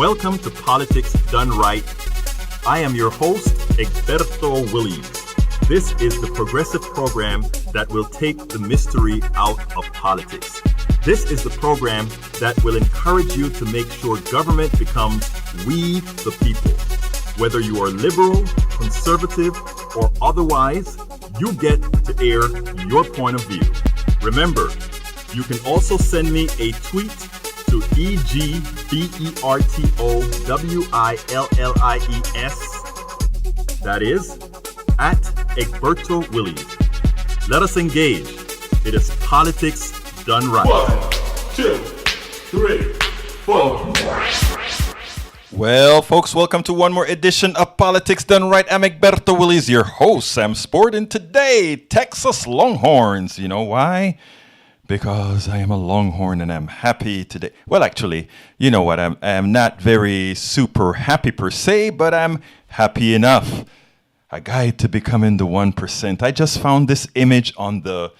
Welcome to Politics Done Right. I am your host, Egberto Williams. This is the progressive program that will take the mystery out of politics. This is the program that will encourage you to make sure government becomes we the people. Whether you are liberal, conservative, or otherwise, you get to air your point of view. Remember, you can also send me a tweet to EGBERTOWILLIES. That is, at Egberto Williams. Let us engage. It is politics done right. 1, 2, 3, 4. Well, folks, welcome to one more edition of Politics Done Right. I'm Egberto Williams, your host. I'm sporting today Texas Longhorns. You know why? Because I am a Longhorn and I'm happy today. Well, actually, you know what? I'm not very super happy per se, but I'm happy enough. A guide to becoming the 1%. I just found this image on the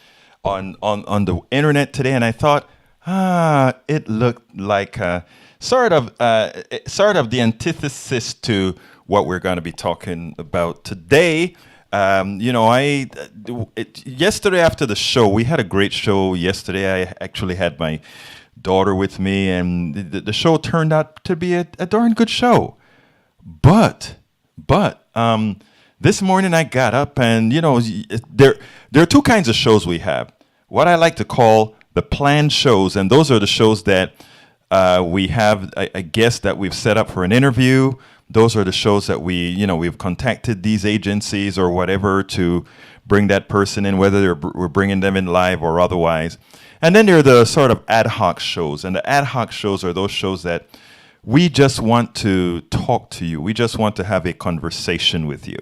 internet today, and I thought, it looked like sort of the antithesis to what we're going to be talking about today. Yesterday after the show, we had a great show yesterday. I actually had my daughter with me, and the show turned out to be a darn good show. But this morning I got up, and there are two kinds of shows we have. What I like to call the planned shows, and those are the shows that we have a guest that we've set up for an interview. Those are the shows that we've contacted these agencies or whatever to bring that person in, whether we're bringing them in live or otherwise. And then there are the sort of ad hoc shows. And the ad hoc shows are those shows that we just want to talk to you. We just want to have a conversation with you.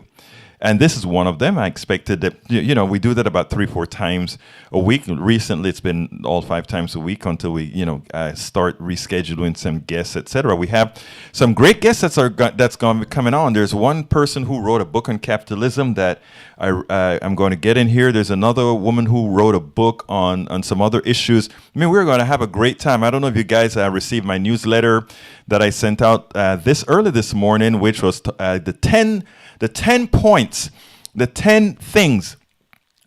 And this is one of them. I expected that, we do that about 3-4 times a week. Recently, it's been all 5 times a week until we, start rescheduling some guests, etc. We have some great guests that's going to be coming on. There's one person who wrote a book on capitalism that I'm going to get in here. There's another woman who wrote a book on some other issues. I mean, we're going to have a great time. I don't know if you guys received my newsletter that I sent out early this morning, which was the 10 points, the 10 things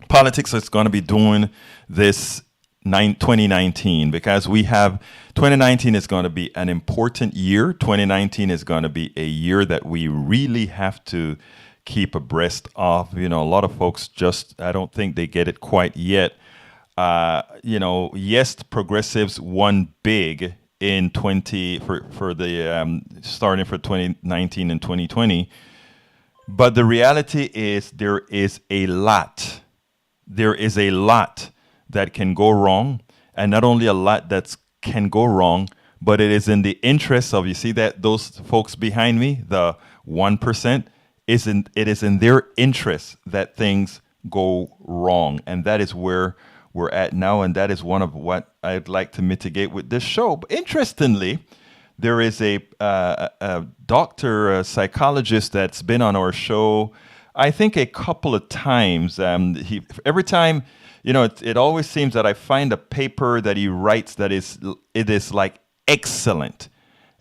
politics is going to be doing this 2019, because 2019 is going to be an important year. 2019 is going to be a year that we really have to keep abreast of. A lot of folks I don't think they get it quite yet. Yes, the progressives won big in starting for 2019 and 2020. But the reality is there is a lot that can go wrong. And not only a lot that can go wrong, but it is in the interest of, you see that those folks behind me, the 1%, it is in their interest that things go wrong. And that is where we're at now. And that is one of what I'd like to mitigate with this show. But interestingly, there is a doctor, a psychologist that's been on our show, I think a couple of times. Every time, it always seems that I find a paper that he writes it is like excellent,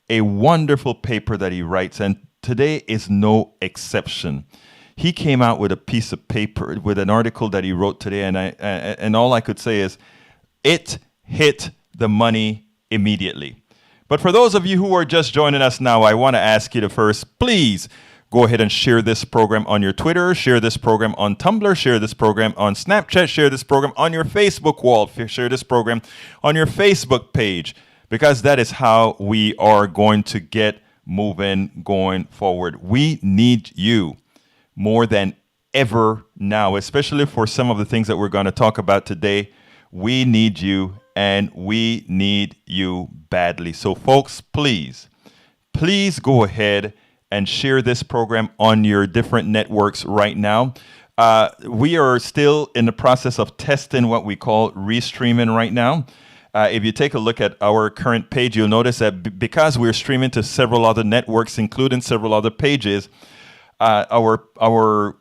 a wonderful paper that he writes, and today is no exception. He came out with a piece of paper, with an article that he wrote today, and all I could say is, it hit the money immediately. But for those of you who are just joining us now, I want to ask you to first, please go ahead and share this program on your Twitter, share this program on Tumblr, share this program on Snapchat, share this program on your Facebook wall, share this program on your Facebook page, because that is how we are going to get moving going forward. We need you more than ever now, especially for some of the things that we're going to talk about today. We need you, and we need you badly. So folks, please go ahead and share this program on your different networks right now. We are still in the process of testing what we call restreaming right now. If you take a look at our current page, you'll notice that because we're streaming to several other networks, including several other pages, our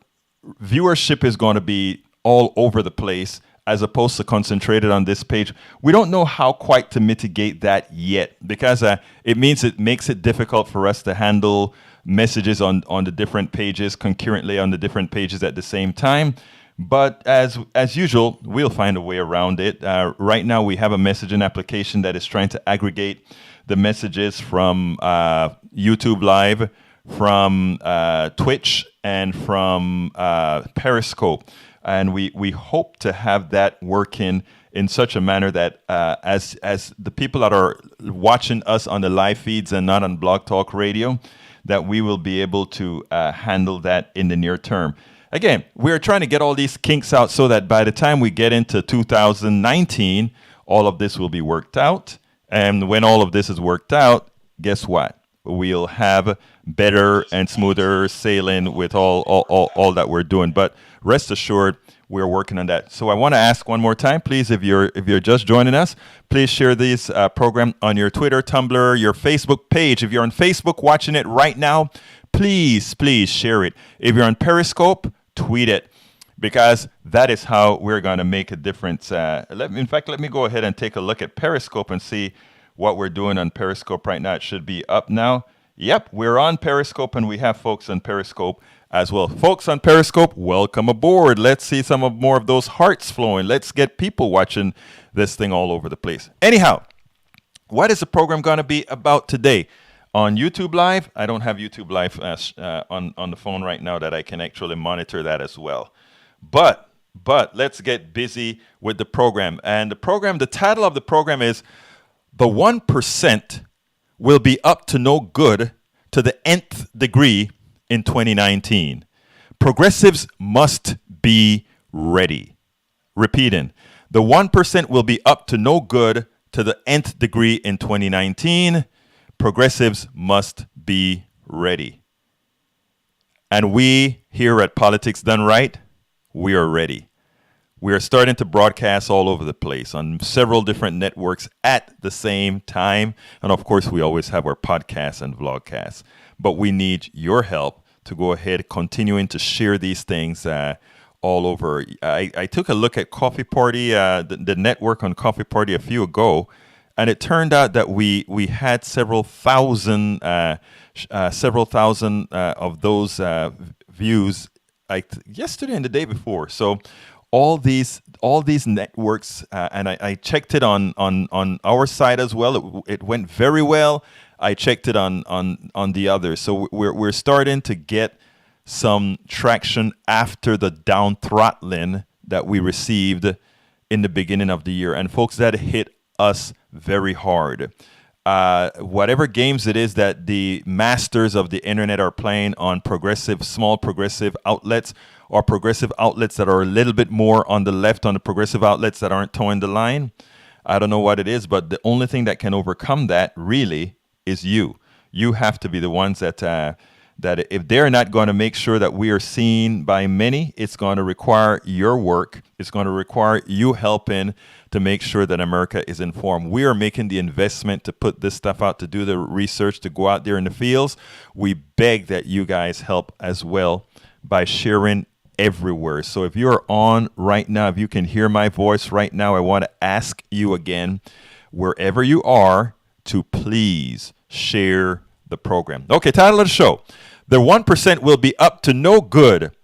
viewership is going to be all over the place. as opposed to concentrated on this page. We don't know how quite to mitigate that yet, because it makes it difficult for us to handle messages on the different pages concurrently on the different pages at the same time. But as usual, we'll find a way around it. Right now, we have a messaging application that is trying to aggregate the messages from YouTube Live, from Twitch, and from Periscope. And we hope to have that working in such a manner that as the people that are watching us on the live feeds and not on Blog Talk Radio, that we will be able to handle that in the near term. Again, we're trying to get all these kinks out so that by the time we get into 2019, all of this will be worked out. And when all of this is worked out, guess what? We'll have better and smoother sailing with all that we're doing. But rest assured, we're working on that. So I want to ask one more time, please, if you're just joining us, please share this program on your Twitter, Tumblr, your Facebook page. If you're on Facebook watching it right now, please share it. If you're on Periscope, tweet it, because that is how we're going to make a difference. Let me go ahead and take a look at Periscope and see what we're doing on Periscope right now. It should be up now. Yep, we're on Periscope, and we have folks on Periscope as well. Folks on Periscope, welcome aboard. Let's see more of those hearts flowing. Let's get people watching this thing all over the place. Anyhow, what is the program going to be about today? On YouTube Live, I don't have YouTube Live on the phone right now that I can actually monitor that as well. But let's get busy with the program. And the title of the program is The 1% Will Be Up to No Good to the Nth Degree in 2019. Progressives must be ready. Repeating, the 1% will be up to no good to the nth degree in 2019. Progressives must be ready. And we here at Politics Done Right, we are ready. We are starting to broadcast all over the place on several different networks at the same time. And of course, we always have our podcasts and vlogcasts. But we need your help to go ahead continuing to share these things all over. I took a look at Coffee Party, the network on Coffee Party a few ago, and it turned out that we had several thousand of those views yesterday and the day before. So all these networks, and I checked it on our side as well. It went very well. I checked it on the others. So we're starting to get some traction after the down throttling that we received in the beginning of the year. And folks, that hit us very hard. Whatever games it is that the masters of the internet are playing on small progressive outlets, or progressive outlets that are a little bit more on the left on the progressive outlets that aren't towing the line, I don't know what it is, but the only thing that can overcome that really is you. You have to be the ones that if they're not going to make sure that we are seen by many, it's going to require your work. It's going to require you helping to make sure that America is informed. We are making the investment to put this stuff out, to do the research, to go out there in the fields. We beg that you guys help as well by sharing everywhere. So if you're on right now, if you can hear my voice right now, I want to ask you again, wherever you are, to please share the program. Okay, title of the show. The 1% will be up to no good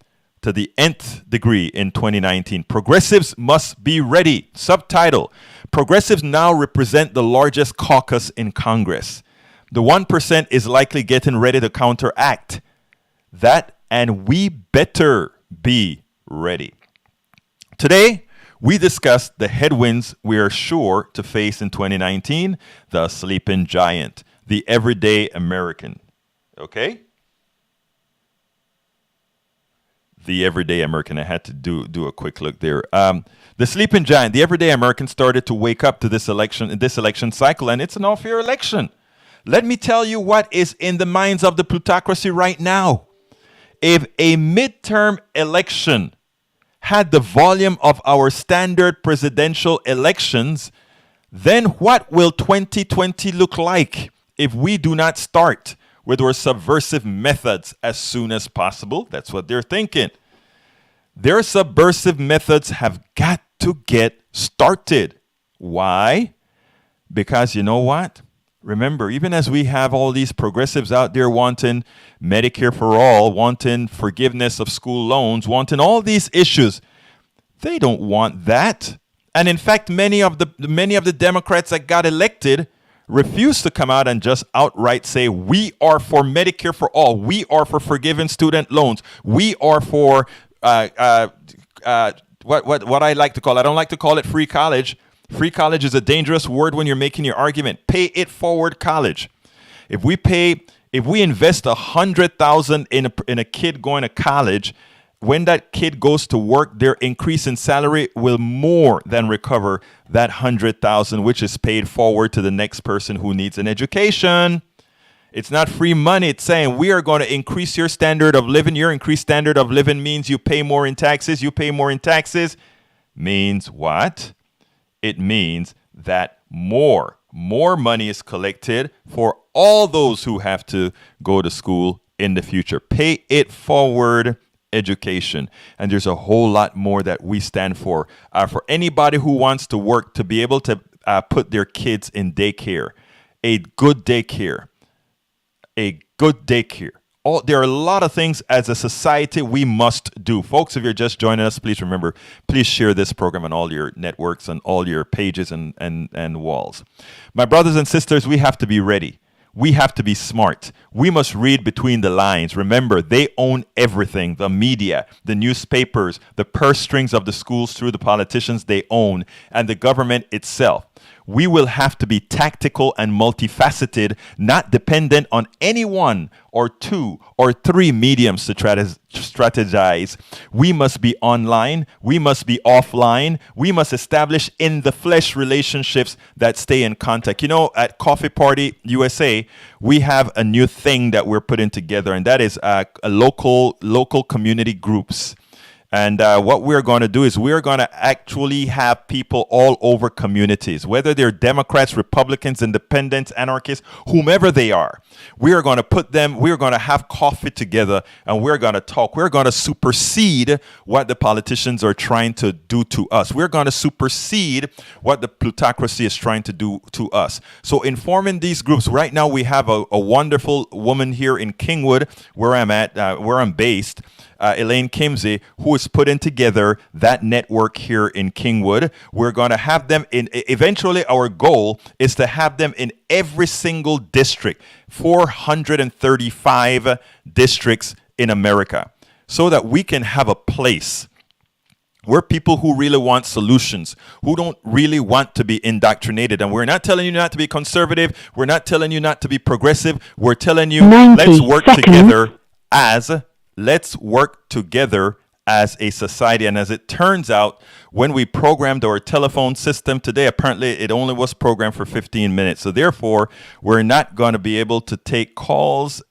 to the nth degree in 2019. Progressives must be ready. Subtitle: Progressives now represent the largest caucus in Congress. The 1% is likely getting ready to counteract that, and we better be ready. Today, we discuss the headwinds we are sure to face in 2019, the sleeping giant, the everyday American. Okay? The everyday American. I had to do a quick look there. The sleeping giant, the everyday American, started to wake up to this election cycle, and it's an off-year election. Let me tell you what is in the minds of the plutocracy right now. If a midterm election had the volume of our standard presidential elections, then what will 2020 look like if we do not start with our subversive methods as soon as possible? That's what they're thinking. Their subversive methods have got to get started. Why? Because you know what? Remember, even as we have all these progressives out there wanting Medicare for all, wanting forgiveness of school loans, wanting all these issues, they don't want that. And in fact, many of the Democrats that got elected refuse to come out and just outright say, we are for Medicare for all. We are for forgiving student loans. We are for what I like to call, I don't like to call it free college. Free college is a dangerous word when you're making your argument. Pay it forward college. If we invest $100,000 in a kid going to college, when that kid goes to work, their increase in salary will more than recover that $100,000, which is paid forward to the next person who needs an education. It's not free money. It's saying we are going to increase your standard of living. Your increased standard of living means you pay more in taxes. You pay more in taxes means what? It means that more money is collected for all those who have to go to school in the future. Pay it forward education. And there's a whole lot more that we stand for anybody who wants to work to be able to put their kids in daycare, a good daycare. There are a lot of things as a society we must do. Folks, if you're just joining us, please remember, please share this program on all your networks and all your pages and walls. My brothers and sisters, we have to be ready. We have to be smart. We must read between the lines. Remember, they own everything. The media, the newspapers, the purse strings of the schools through the politicians they own, and the government itself. We will have to be tactical and multifaceted, not dependent on any one or two or three mediums to strategize. We must be online. We must be offline. We must establish in the flesh relationships that stay in contact. You know, at Coffee Party USA, we have a new thing that we're putting together, and that is a local community groups. And what we're going to do is we're going to actually have people all over communities, whether they're Democrats, Republicans, independents, anarchists, whomever they are. We are going to put them, we're going to have coffee together, and we're going to talk. We're going to supersede what the politicians are trying to do to us. We're going to supersede what the plutocracy is trying to do to us. So in forming these groups, right now we have a wonderful woman here in Kingwood, where I'm based, Elaine Kimsey, who is putting together that network here in Kingwood. We're going to have them eventually our goal is to have them in every single district, 435 districts in America, so that we can have a place where people who really want solutions, who don't really want to be indoctrinated. And we're not telling you not to be conservative. We're not telling you not to be progressive. We're telling you, let's work together as a society. And as it turns out, when we programmed our telephone system today, apparently it only was programmed for 15 minutes. So therefore, we're not going to be able to take calls.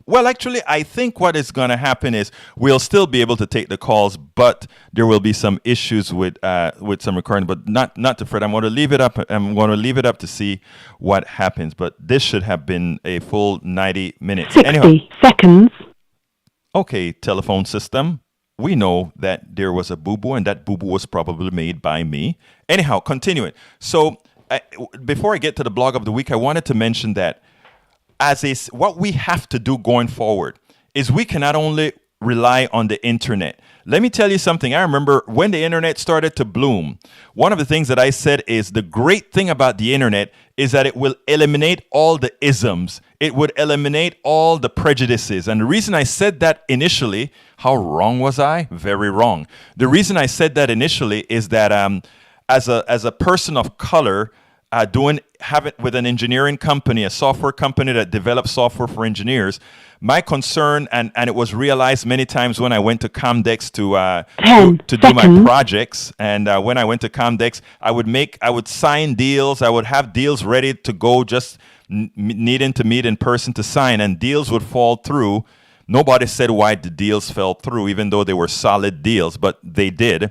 Well, actually, I think what is going to happen is we'll still be able to take the calls, but there will be some issues with some recording. But not to fret. I'm going to leave it up. I'm going to leave it up to see what happens. But this should have been a full 90 minutes. 60 seconds. Okay, telephone system. We know that there was a boo-boo, and that boo-boo was probably made by me. Anyhow, continuing. So before I get to the blog of the week, I wanted to mention that what we have to do going forward is we can not only rely on the internet. Let me tell you something. I remember when the internet started to bloom, one of the things that I said is the great thing about the internet is that it will eliminate all the isms. It would eliminate all the prejudices. And the reason I said that initially, how wrong was I? Very wrong. The reason I said that initially is that as a person of color, have it with an engineering company, a software company that develops software for engineers. My concern, and it was realized many times when I went to Comdex to do my projects, and when I went to Comdex, I would sign deals, I would have deals ready to go, just needing to meet in person to sign, and deals would fall through. Nobody said why the deals fell through, even though they were solid deals, but they did.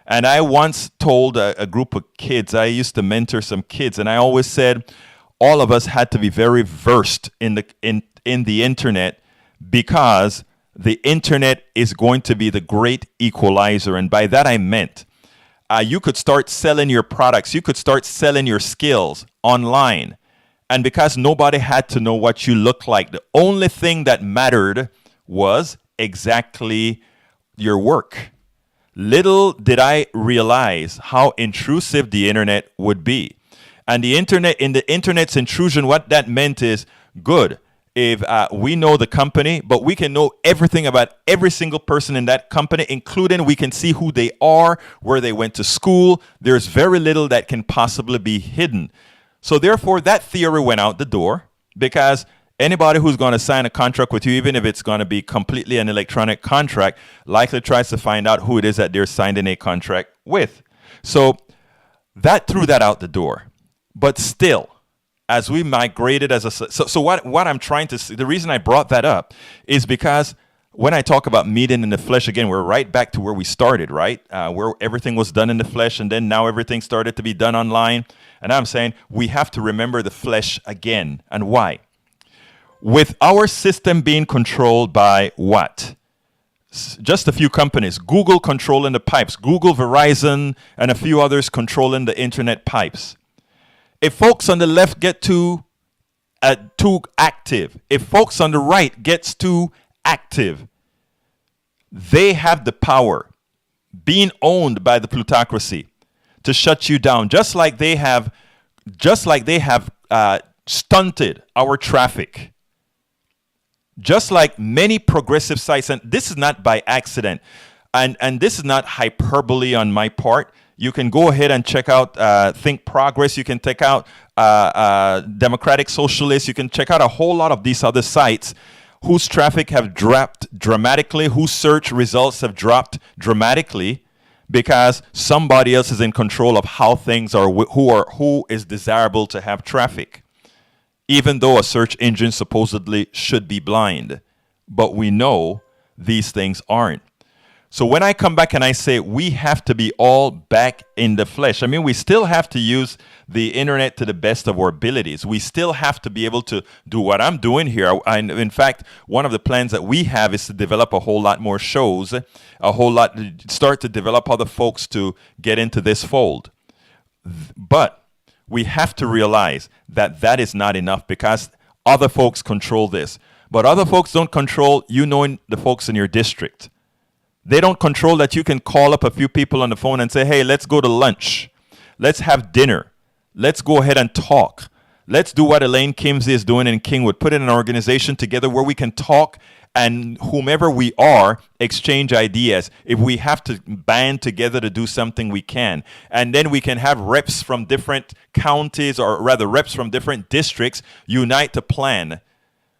And I once told a group of kids, I used to mentor some kids, and I always said all of us had to be very versed in the internet, because the internet is going to be the great equalizer. And by that I meant you could start selling your products. You could start selling your skills online. And because nobody had to know what you look like, the only thing that mattered was exactly your work. Little did I realize how intrusive the internet would be. And the internet's intrusion, what that meant is good. If we know the company, but we can know everything about every single person in that company, including we can see who they are, where they went to school. There's very little that can possibly be hidden. So therefore, that theory went out the door, because anybody who's going to sign a contract with you, even if it's going to be completely an electronic contract, likely tries to find out who it is that they're signing a contract with. So that threw that out the door. But still, as we migrated so what I'm trying to see, the reason I brought that up is because when I talk about meeting in the flesh, again, we're right back to where we started, right? Where everything was done in the flesh, and then now everything started to be done online. And I'm saying we have to remember the flesh again. And why? With our system being controlled by what? Just a few companies. Google controlling the pipes. Google, Verizon, and a few others controlling the internet pipes. If folks on the left get too active, if folks on the right gets too active, they have the power, being owned by the plutocracy, to shut you down, just like they have stunted our traffic. Just like many progressive sites, and this is not by accident, and this is not hyperbole on my part. You can go ahead and check out Think Progress. You can check out Democratic Socialists. You can check out a whole lot of these other sites whose traffic have dropped dramatically, whose search results have dropped dramatically, because somebody else is in control of how things are, who is desirable to have traffic. Even though a search engine supposedly should be blind, but we know these things aren't. So when I come back and I say we have to be all back in the flesh, I mean, we still have to use the internet to the best of our abilities. We still have to be able to do what I'm doing here. In fact, one of the plans that we have is to develop a whole lot more shows, start to develop other folks to get into this fold. But we have to realize that that is not enough, because other folks control this. But other folks don't control you knowing the folks in your district. They don't control that you can call up a few people on the phone and say, hey, let's go to lunch. Let's have dinner. Let's go ahead and talk. Let's do what Elaine Kimsey is doing in Kingwood. Put in an organization together where we can talk, and whomever we are, exchange ideas. If we have to band together to do something, we can. And then we can have reps from different counties, or rather reps from different districts, unite to plan.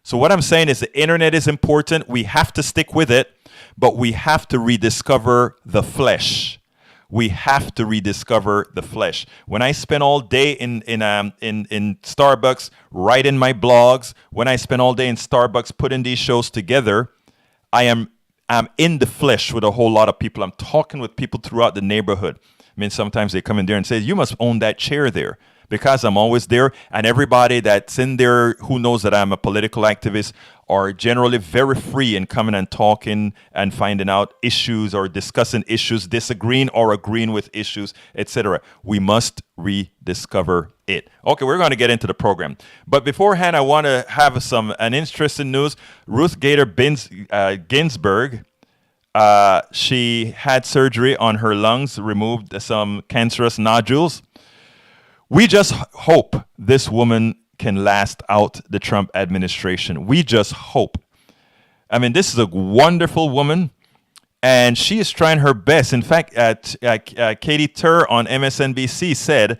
So what I'm saying is the internet is important. We have to stick with it, but we have to rediscover the flesh. We have to rediscover the flesh. When I spend all day in Starbucks writing my blogs, when I spend all day in Starbucks putting these shows together, I'm in the flesh with a whole lot of people. I'm talking with people throughout the neighborhood. I mean, sometimes they come in there and say, you must own that chair there, because I'm always there. And everybody that's in there who knows that I'm a political activist are generally very free in coming and talking and finding out issues or discussing issues, disagreeing or agreeing with issues, etc. We must rediscover it. Okay, we're going to get into the program. But beforehand, I want to have an interesting news. Ruth Gator Ginsburg, she had surgery on her lungs, removed some cancerous nodules. We just hope this woman can last out the Trump administration. We just hope. I mean, this is a wonderful woman, and she is trying her best. In fact, Katie Tur on MSNBC said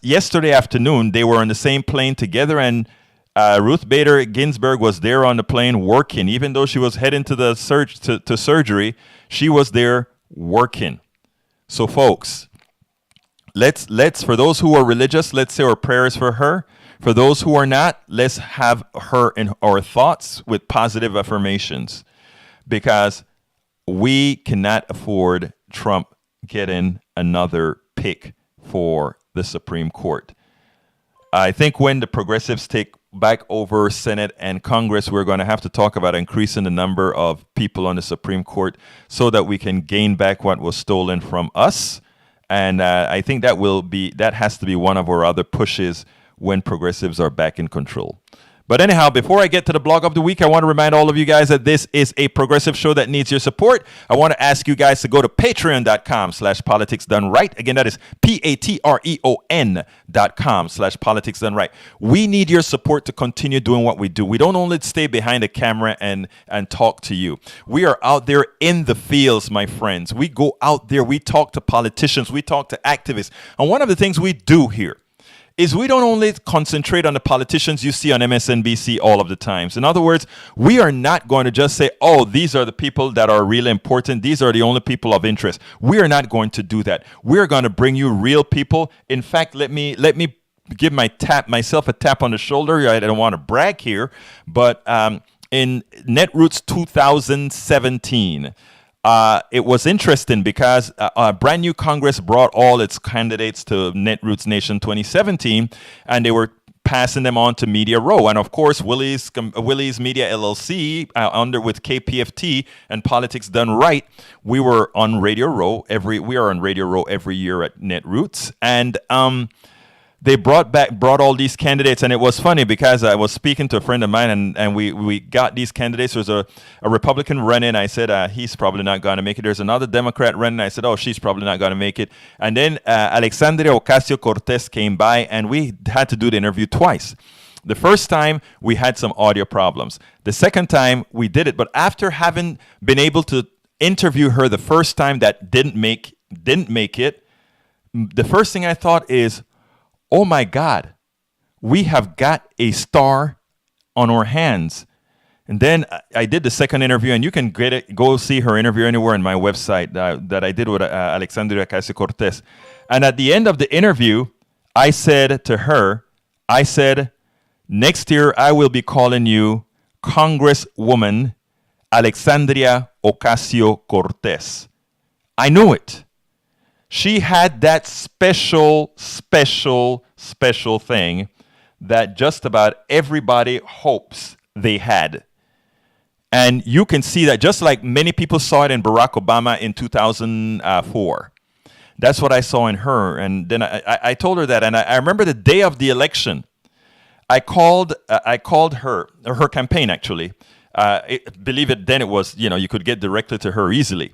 yesterday afternoon they were on the same plane together, and Ruth Bader Ginsburg was there on the plane working. Even though she was heading to the surgery, she was there working. So, folks, let's for those who are religious, let's say our prayers for her. For those who are not, let's have her in our thoughts with positive affirmations, because we cannot afford Trump getting another pick for the Supreme Court. I think when the progressives take back over Senate and Congress, we're going to have to talk about increasing the number of people on the Supreme Court so that we can gain back what was stolen from us. And I think that has to be one of our other pushes when progressives are back in control. But anyhow, before I get to the blog of the week, I want to remind all of you guys that this is a progressive show that needs your support. I want to ask you guys to go to patreon.com/politicsdoneright. Again, that is patreon.com/politicsdoneright. We need your support to continue doing what we do. We don't only stay behind the camera and talk to you. We are out there in the fields, my friends. We go out there. We talk to politicians. We talk to activists. And one of the things we do here is we don't only concentrate on the politicians you see on MSNBC all of the times. In other words, we are not going to just say, oh, these are the people that are really important. These are the only people of interest. We are not going to do that. We're going to bring you real people. In fact, let me give myself a tap on the shoulder. I don't want to brag here, but in Netroots 2017, it was interesting because a brand new Congress brought all its candidates to Netroots Nation 2017, and they were passing them on to Media Row. And of course, Willie's Media LLC, with KPFT and Politics Done Right, we are on Radio Row every year at Netroots. And they brought all these candidates, and it was funny because I was speaking to a friend of mine, and we got these candidates. There was a Republican running. I said, he's probably not going to make it. There's another Democrat running. I said, oh, she's probably not going to make it. And then Alexandria Ocasio-Cortez came by, and we had to do the interview twice. The first time, we had some audio problems. The second time, we did it. But after having been able to interview her the first time that didn't make it, the first thing I thought is, oh my God, we have got a star on our hands. And then I did the second interview, and you can go see her interview anywhere on my website that I did with Alexandria Ocasio-Cortez. And at the end of the interview, I said to her, next year I will be calling you Congresswoman Alexandria Ocasio-Cortez. I knew it. She had that special thing that just about everybody hopes they had. And you can see that just like many people saw it in Barack Obama in 2004. That's what I saw in her. And then I told her that. And I remember the day of the election, I called her campaign, actually. Believe it, then it was, you could get directly to her easily.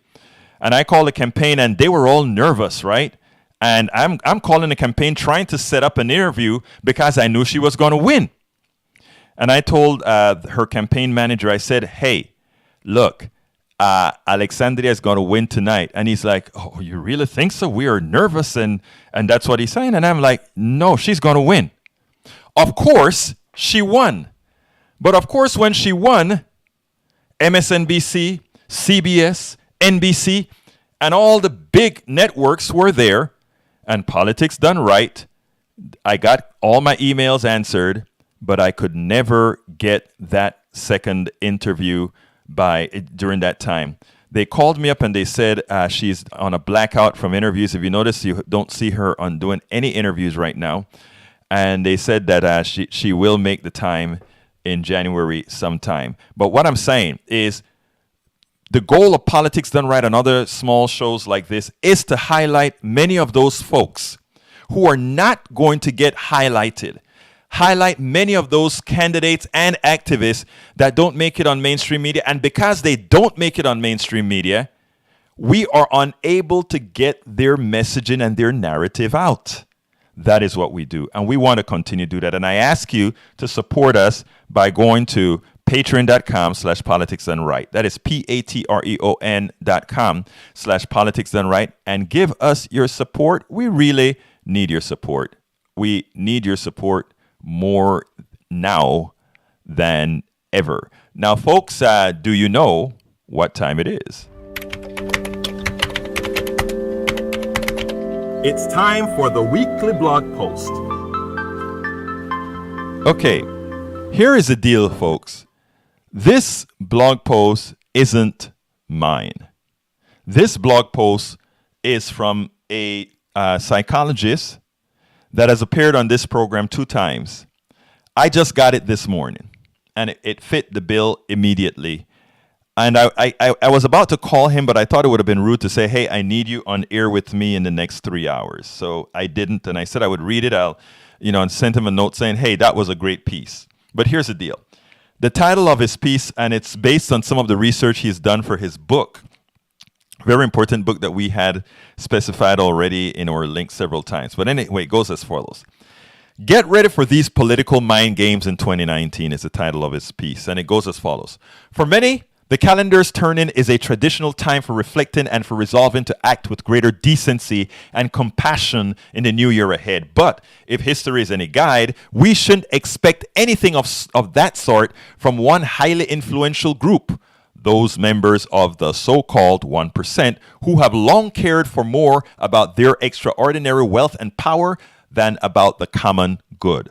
And I called the campaign, and they were all nervous, right? And I'm calling the campaign, trying to set up an interview because I knew she was going to win. And I told her campaign manager, I said, hey, look, Alexandria is going to win tonight. And he's like, oh, you really think so? We are nervous. And that's what he's saying. And I'm like, no, she's going to win. Of course, she won. But of course, when she won, MSNBC, CBS, NBC, and all the big networks were there, and Politics Done Right. I got all my emails answered, but I could never get that second interview during that time. They called me up and they said she's on a blackout from interviews. If you notice, you don't see her on doing any interviews right now. And they said that she will make the time in January sometime. But what I'm saying is, the goal of Politics Done Right and other small shows like this is to highlight many of those folks who are not going to get highlighted. Highlight many of those candidates and activists that don't make it on mainstream media. And because they don't make it on mainstream media, we are unable to get their messaging and their narrative out. That is what we do. And we want to continue to do that. And I ask you to support us by going to patreon.com/politicsdoneright. That is patreon.com/politicsdoneright. And give us your support. We really need your support. We need your support more now than ever. Now, folks, do you know what time it is? It's time for the weekly blog post. Okay, here is the deal, folks. This blog post isn't mine. This blog post is from a psychologist that has appeared on this program 2 times. I just got it this morning, and it fit the bill immediately. And I was about to call him, but I thought it would have been rude to say, hey, I need you on air with me in the next 3 hours. So I didn't. And I said I would read it. And sent him a note saying, hey, that was a great piece. But here's the deal. The title of his piece, and it's based on some of the research he's done for his book, very important book that we had specified already in our link several times. But anyway, it goes as follows. Get ready for these political mind games in 2019 is the title of his piece. And it goes as follows. For many, the calendar's turn-in is a traditional time for reflecting and for resolving to act with greater decency and compassion in the new year ahead. But if history is any guide, we shouldn't expect anything of that sort from one highly influential group, those members of the so-called 1% who have long cared for more about their extraordinary wealth and power than about the common good.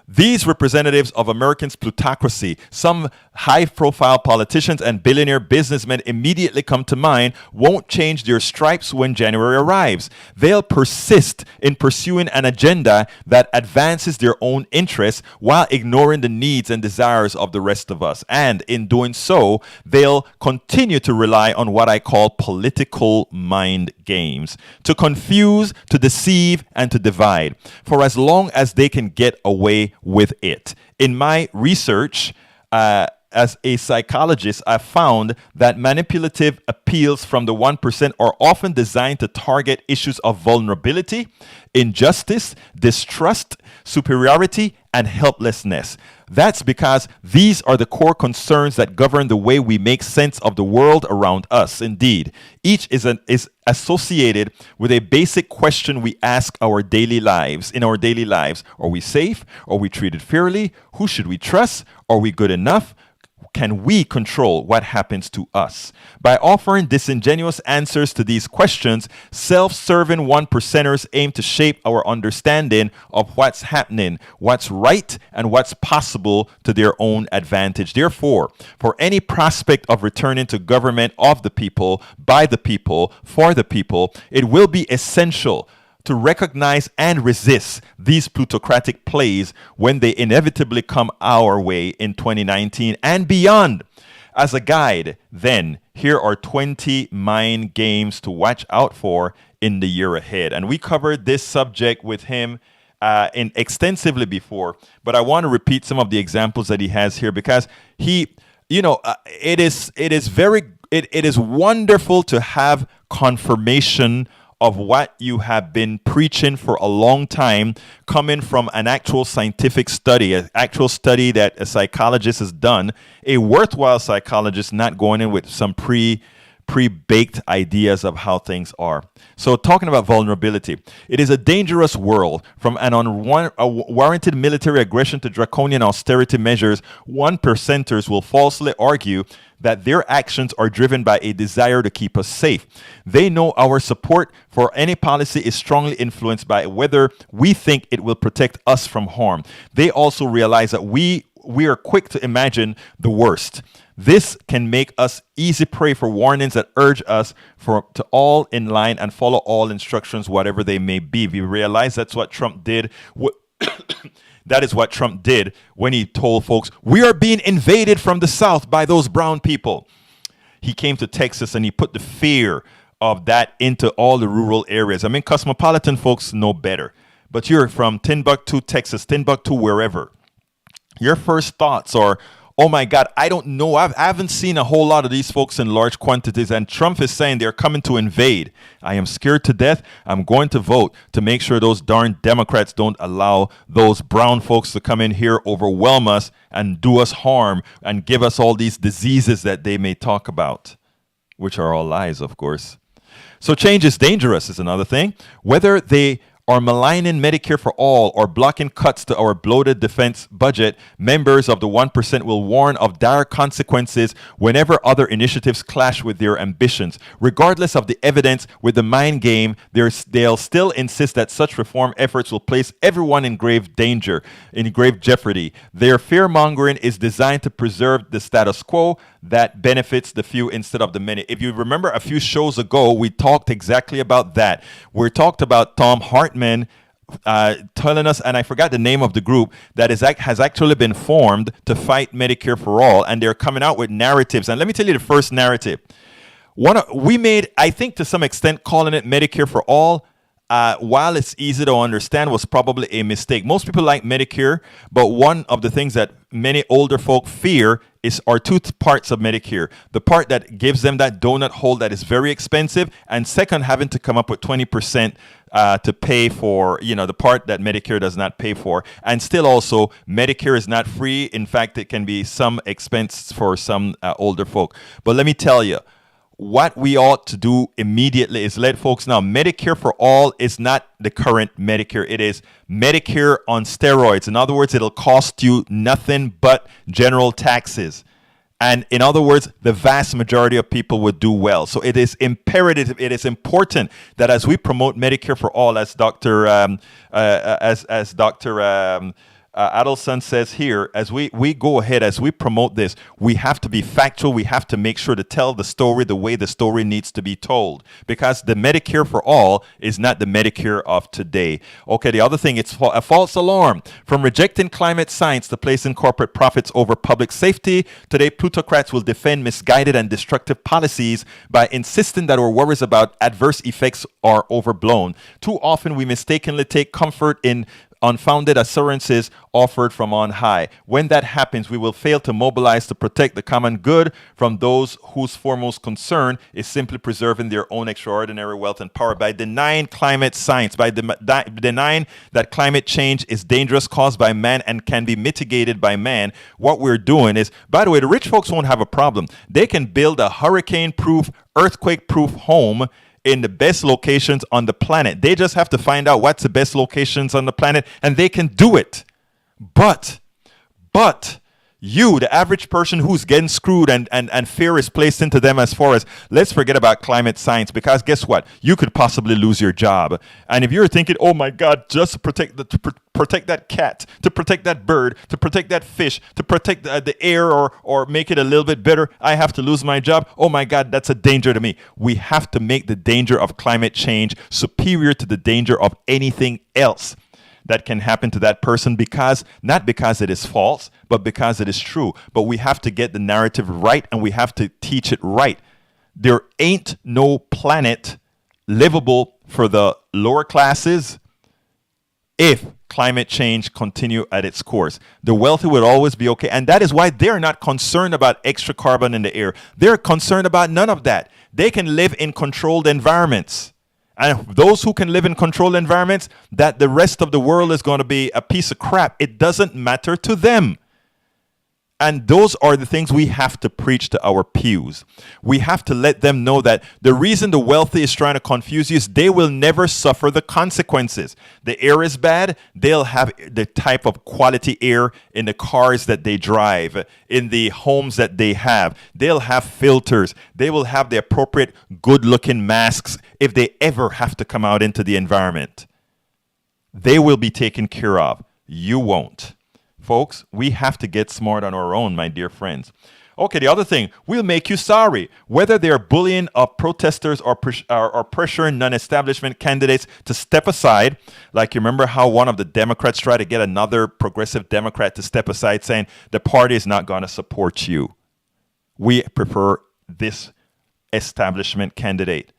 These representatives of Americans' plutocracy, some high-profile politicians and billionaire businessmen immediately come to mind, won't change their stripes when January arrives. They'll persist in pursuing an agenda that advances their own interests while ignoring the needs and desires of the rest of us. And in doing so, they'll continue to rely on what I call political mind games, to confuse, to deceive, and to divide, for as long as they can get away with it. In my research, as a psychologist, I found that manipulative appeals from the 1% are often designed to target issues of vulnerability, injustice, distrust, superiority, and helplessness. That's because these are the core concerns that govern the way we make sense of the world around us. Indeed, each is associated with a basic question we ask our daily lives. In our daily lives, are we safe? Are we treated fairly? Who should we trust? Are we good enough? Can we control what happens to us? By offering disingenuous answers to these questions, self-serving 1%ers aim to shape our understanding of what's happening, what's right, and what's possible to their own advantage. Therefore, for any prospect of returning to government of the people, by the people, for the people, it will be essential to recognize and resist these plutocratic plays when they inevitably come our way in 2019 and beyond. As a guide, then, here are 20 mind games to watch out for in the year ahead. And we covered this subject with him extensively before, but I want to repeat some of the examples that he has here because it is wonderful to have confirmation of what you have been preaching for a long time coming from an actual scientific study, an actual study that a psychologist has done, a worthwhile psychologist, not going in with some pre-baked ideas of how things are. So talking about vulnerability, it is a dangerous world. From an unwarranted military aggression to draconian austerity measures, 1%ers will falsely argue that their actions are driven by a desire to keep us safe. They know our support for any policy is strongly influenced by whether we think it will protect us from harm. They also realize that we are quick to imagine the worst. This can make us easy prey for warnings that urge us to all in line and follow all instructions, whatever they may be. We realize that's what Trump did. That is what Trump did when he told folks, we are being invaded from the South by those brown people. He came to Texas and he put the fear of that into all the rural areas. I mean, cosmopolitan folks know better. But you're from Timbuktu, Texas, Timbuktu, wherever. Your first thoughts are, oh my God, I don't know. I haven't seen a whole lot of these folks in large quantities. And Trump is saying they're coming to invade. I am scared to death. I'm going to vote to make sure those darn Democrats don't allow those brown folks to come in here, overwhelm us, and do us harm, and give us all these diseases that they may talk about, which are all lies, of course. So change is dangerous is another thing. Whether they are maligning Medicare for all or blocking cuts to our bloated defense budget, members of the 1% will warn of dire consequences whenever other initiatives clash with their ambitions. Regardless of the evidence with the mind game, they'll still insist that such reform efforts will place everyone in grave danger, in grave jeopardy. Their fear-mongering is designed to preserve the status quo that benefits the few instead of the many. If you remember a few shows ago, we talked exactly about that. We talked about Tom Hartman telling us, and I forgot the name of the group that has actually been formed to fight Medicare for all, and they're coming out with narratives. And let me tell you the first narrative. We made, I think, to some extent, calling it Medicare for all, while it's easy to understand, was probably a mistake. Most people like Medicare, but one of the things that many older folk fear are two parts of Medicare. The part that gives them that donut hole that is very expensive, and second, having to come up with 20% to pay for, the part that Medicare does not pay for. And still also, Medicare is not free. In fact, it can be some expense for some older folk. But let me tell you, what we ought to do immediately is let folks know Medicare for all is not the current Medicare. It is Medicare on steroids. In other words, it'll cost you nothing but general taxes. And in other words, the vast majority of people would do well. So it is imperative, it is important that as we promote Medicare for all, as Dr. Adelson says here, as we go ahead, as we promote this, we have to be factual. We have to make sure to tell the story the way the story needs to be told, because the Medicare for all is not the Medicare of today. Okay, the other thing, it's a false alarm. From rejecting climate science to placing corporate profits over public safety, today plutocrats will defend misguided and destructive policies by insisting that our worries about adverse effects are overblown. Too often we mistakenly take comfort in unfounded assurances offered from on high. When that happens, we will fail to mobilize to protect the common good from those whose foremost concern is simply preserving their own extraordinary wealth and power. By denying climate science, by denying that climate change is dangerous, caused by man, and can be mitigated by man, what we're doing is, by the way, the rich folks won't have a problem. They can build a hurricane-proof, earthquake-proof home in the best locations on the planet. They just have to find out what's the best locations on the planet, and they can do it. But you, the average person who's getting screwed and fear is placed into them as far as, let's forget about climate science, because guess what? You could possibly lose your job. And if you're thinking, oh my God, just to protect that cat, to protect that bird, to protect that fish, to protect the air or make it a little bit better, I have to lose my job. Oh my God, that's a danger to me. We have to make the danger of climate change superior to the danger of anything else that can happen to that person, because not because it is false, but because it is true. But we have to get the narrative right, and we have to teach it right. There ain't no planet livable for the lower classes if climate change continue at its course. The wealthy will always be okay, and that is why they're not concerned about extra carbon in the air. They're concerned about none of that. They can live in controlled environments. And those who can live in controlled environments, that the rest of the world is going to be a piece of crap, it doesn't matter to them. And those are the things we have to preach to our pews. We have to let them know that the reason the wealthy is trying to confuse you is they will never suffer the consequences. The air is bad, they'll have the type of quality air in the cars that they drive, in the homes that they have. They'll have filters. They will have the appropriate good-looking masks if they ever have to come out into the environment. They will be taken care of. You won't. Folks, we have to get smart on our own, my dear friends. Okay, the other thing, we'll make you sorry. Whether they're bullying up protesters or pressuring non-establishment candidates to step aside, like you remember how one of the Democrats tried to get another progressive Democrat to step aside saying the party is not going to support you. We prefer this establishment candidate.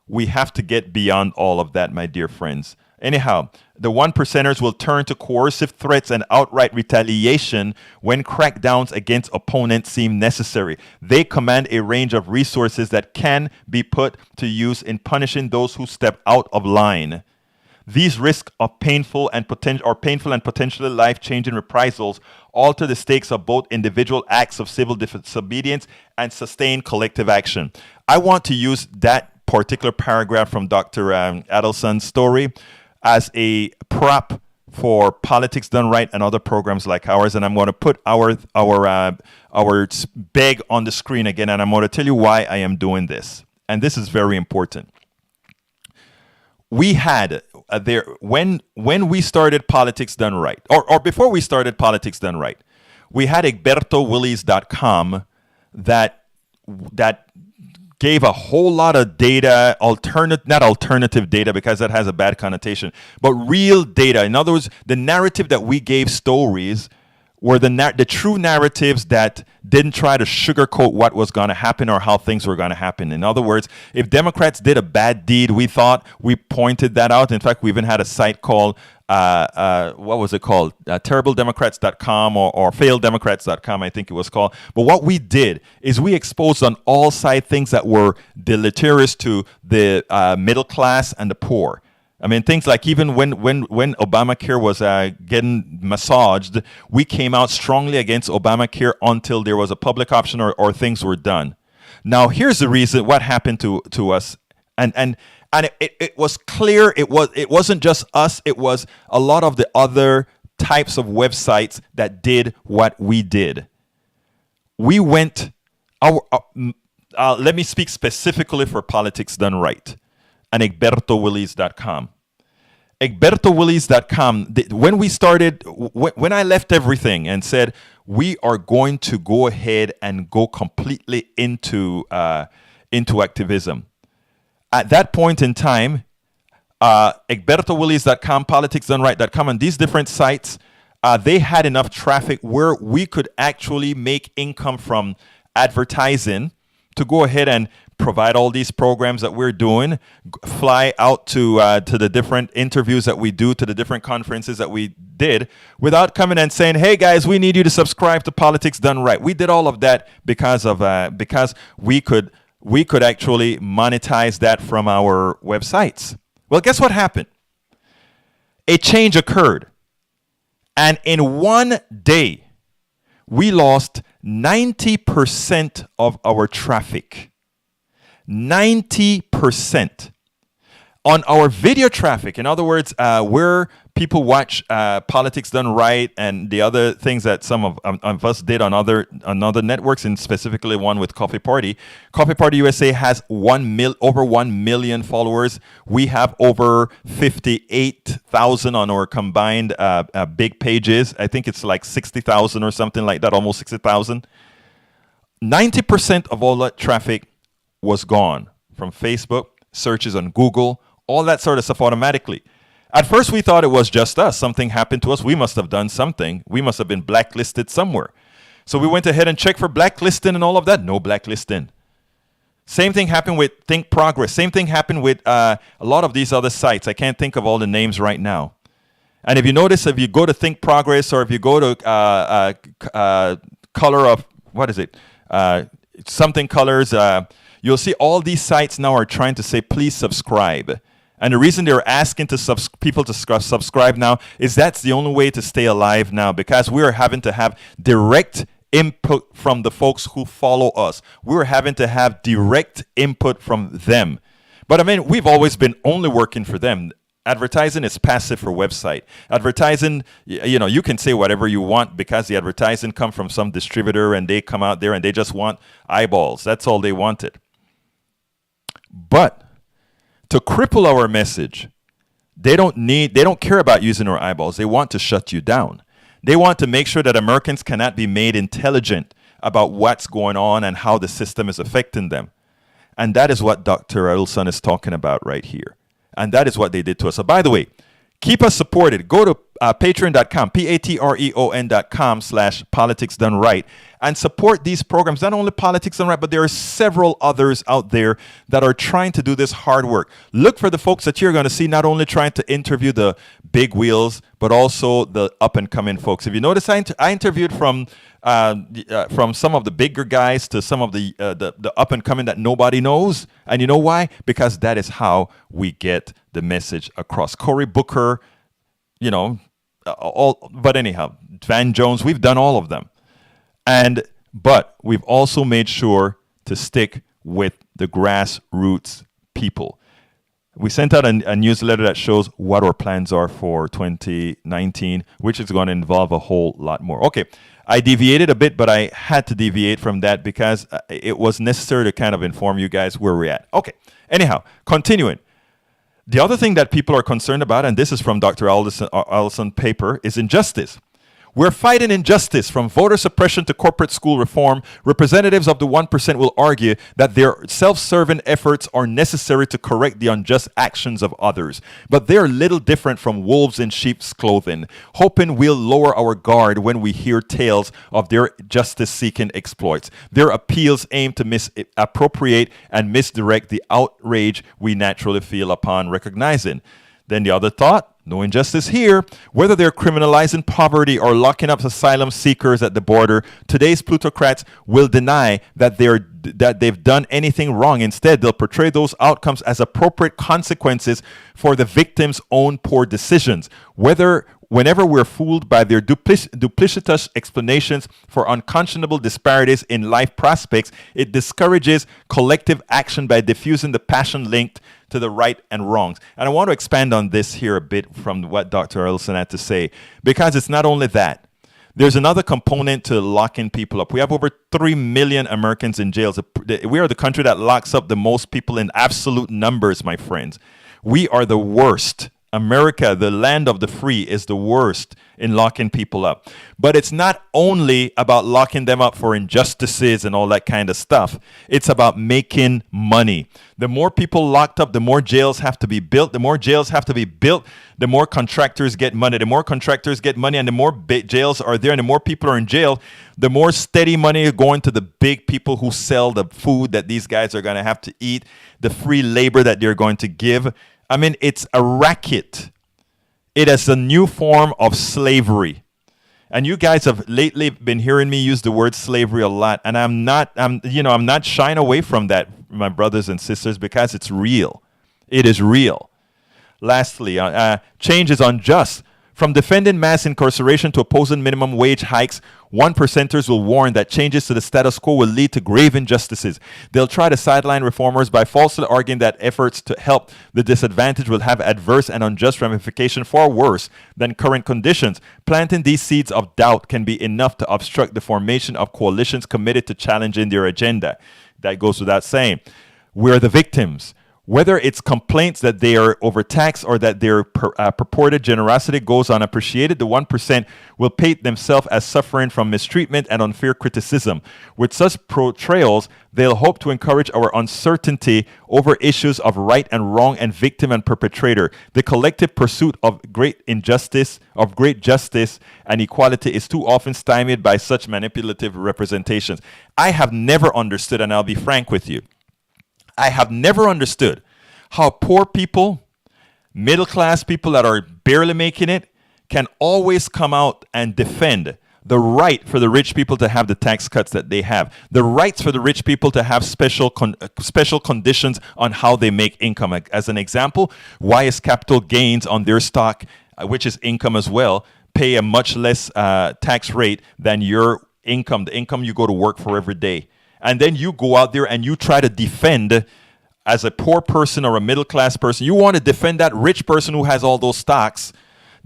We have to get beyond all of that, my dear friends. Anyhow, the one percenters will turn to coercive threats and outright retaliation when crackdowns against opponents seem necessary. They command a range of resources that can be put to use in punishing those who step out of line. These risks of painful and potentially life-changing reprisals alter the stakes of both individual acts of civil disobedience and sustained collective action. I want to use that particular paragraph from Dr. Adelson's story as a prop for Politics Done Right and other programs like ours, and I'm going to put our beg on the screen again, and I'm going to tell you why I am doing this. And this is very important. We had when we started Politics Done Right, or before we started Politics Done Right, we had EgbertoWillies.com that gave a whole lot of data, not alternative data because that has a bad connotation, but real data. In other words, the narrative that we gave stories were the true narratives that didn't try to sugarcoat what was going to happen or how things were going to happen. In other words, if Democrats did a bad deed, we pointed that out. In fact, we even had a site called, what was it called? TerribleDemocrats.com or FailedDemocrats.com, I think it was called. But what we did is we exposed on all sides things that were deleterious to the middle class and the poor. I mean, things like even when Obamacare was getting massaged, we came out strongly against Obamacare until there was a public option or things were done. Now, here's the reason what happened to us, and it was clear. It wasn't just us. It was a lot of the other types of websites that did what we did. We went. Let me speak specifically for Politics Done Right. And EgbertoWillies.com. EgbertoWillies.com, when we started, when I left everything and said, we are going to go ahead and go completely into activism. At that point in time, EgbertoWillies.com, PoliticsDoneRight.com, and these different sites, they had enough traffic where we could actually make income from advertising to go ahead and provide all these programs that we're doing, fly out to the different interviews that we do, to the different conferences that we did, without coming and saying, "Hey guys, we need you to subscribe to Politics Done Right." We did all of that because we could actually monetize that from our websites. Well, guess what happened? A change occurred, and in one day, we lost 90% of our traffic. 90% on our video traffic. In other words, where people watch Politics Done Right and the other things that some of us did on other networks, and specifically one with Coffee Party. Coffee Party USA has over 1 million followers. We have over 58,000 on our combined big pages. I think it's like 60,000 or something like that, almost 60,000. 90% of all that traffic was gone from Facebook, searches on Google, all that sort of stuff automatically. At first, we thought it was just us. Something happened to us. We must have done something. We must have been blacklisted somewhere. So we went ahead and checked for blacklisting and all of that. No blacklisting. Same thing happened with Think Progress. Same thing happened with a lot of these other sites. I can't think of all the names right now. And if you notice, if you go to Think Progress or if you go to Color of, what is it? Something Colors, you'll see all these sites now are trying to say, please subscribe. And the reason they're asking people to subscribe now is that's the only way to stay alive now, because we are having to have direct input from the folks who follow us. We're having to have direct input from them. But I mean, we've always been only working for them. Advertising is passive for website. Advertising, you can say whatever you want because the advertising come from some distributor and they come out there and they just want eyeballs. That's all they wanted. But to cripple our message, they don't care about using our eyeballs. They want to shut you down. They want to make sure that Americans cannot be made intelligent about what's going on and how the system is affecting them. And that is what Dr. Elson is talking about right here. And that is what they did to us. So by the way, keep us supported. Go to patreon.com, patreon.com/Politics Done Right, and support these programs. Not only Politics Done Right, but there are several others out there that are trying to do this hard work. Look for the folks that you're going to see not only trying to interview the big wheels, but also the up-and-coming folks. If you notice, I interviewed from some of the bigger guys to some of the up-and-coming that nobody knows. And you know why? Because that is how we get the message across. Cory Booker, but anyhow, Van Jones, we've done all of them. But we've also made sure to stick with the grassroots people. We sent out a newsletter that shows what our plans are for 2019, which is going to involve a whole lot more. Okay, I deviated a bit, but I had to deviate from that because it was necessary to kind of inform you guys where we're at. Okay, anyhow, continuing. The other thing that people are concerned about, and this is from Dr. Allison's paper, is injustice. We're fighting injustice from voter suppression to corporate school reform. Representatives of the 1% will argue that their self-serving efforts are necessary to correct the unjust actions of others. But they're little different from wolves in sheep's clothing, hoping we'll lower our guard when we hear tales of their justice-seeking exploits. Their appeals aim to misappropriate and misdirect the outrage we naturally feel upon recognizing. Then the other thought, no injustice here. Whether they're criminalizing poverty or locking up asylum seekers at the border, today's plutocrats will deny that they've done anything wrong. Instead, they'll portray those outcomes as appropriate consequences for the victim's own poor decisions. Whenever we're fooled by their duplicitous explanations for unconscionable disparities in life prospects, it discourages collective action by diffusing the passion linked to the right and wrongs. And I want to expand on this here a bit from what Dr. Erlson had to say, because it's not only that. There's another component to locking people up. We have over 3 million Americans in jails. We are the country that locks up the most people in absolute numbers, my friends. We are the worst. America, the land of the free, is the worst in locking people up. But it's not only about locking them up for injustices and all that kind of stuff. It's about making money. The more people locked up, the more jails have to be built. The more jails have to be built, the more contractors get money. The more contractors get money and the more jails are there and the more people are in jail, the more steady money are going to the big people who sell the food that these guys are going to have to eat, the free labor that they're going to give. I mean, it's a racket. It is a new form of slavery. And you guys have lately been hearing me use the word slavery a lot. And I'm not shying away from that, my brothers and sisters, because it's real. It is real. Lastly, change is unjust. From defending mass incarceration to opposing minimum wage hikes, 1%ers will warn that changes to the status quo will lead to grave injustices. They'll try to sideline reformers by falsely arguing that efforts to help the disadvantaged will have adverse and unjust ramifications far worse than current conditions. Planting these seeds of doubt can be enough to obstruct the formation of coalitions committed to challenging their agenda. That goes without saying. We're the victims. Whether it's complaints that they are overtaxed or that their purported generosity goes unappreciated, the 1% will paint themselves as suffering from mistreatment and unfair criticism. With such portrayals, they'll hope to encourage our uncertainty over issues of right and wrong and victim and perpetrator. The collective pursuit of great justice and equality is too often stymied by such manipulative representations. I have never understood, and I'll be frank with you, I have never understood how poor people, middle-class people that are barely making it, can always come out and defend the right for the rich people to have the tax cuts that they have, the rights for the rich people to have special conditions on how they make income. As an example, why is capital gains on their stock, which is income as well, pay a much less tax rate than your income, the income you go to work for every day? And then you go out there and you try to defend, as a poor person or a middle class person, you want to defend that rich person who has all those stocks,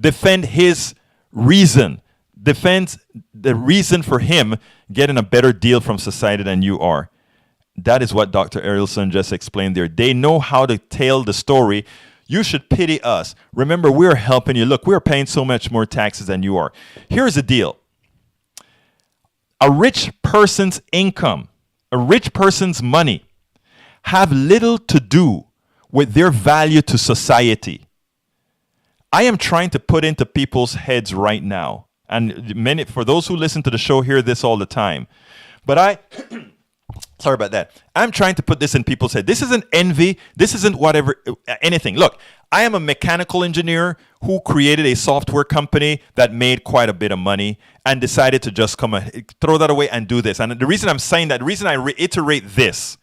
defend his reason, defend the reason for him getting a better deal from society than you are. That is what Dr. Erlson just explained there. They know how to tell the story. You should pity us. Remember, we're helping you. Look, we're paying so much more taxes than you are. Here's the deal. A rich person's income, a rich person's money have little to do with their value to society. I am trying to put into people's heads right now, and for those who listen to the show hear this all the time, but sorry about that. I'm trying to put this in people's head. This isn't envy. This isn't anything. Look, I am a mechanical engineer who created a software company that made quite a bit of money and decided to just throw that away and do this. And the reason I'm saying that, the reason I reiterate this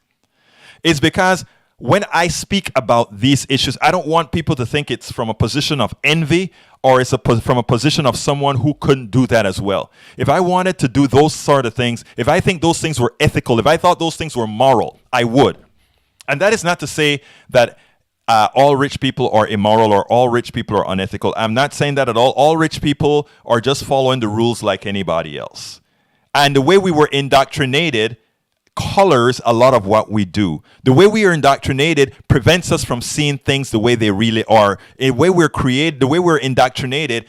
is because when I speak about these issues, I don't want people to think it's from a position of envy or it's from a position of someone who couldn't do that as well. If I wanted to do those sort of things, if I think those things were ethical, if I thought those things were moral, I would. And that is not to say that all rich people are immoral or all rich people are unethical. I'm not saying that at all. All rich people are just following the rules like anybody else. And the way we were indoctrinated colors a lot of what we do. The way we are indoctrinated prevents us from seeing things the way they really are. The way we're indoctrinated,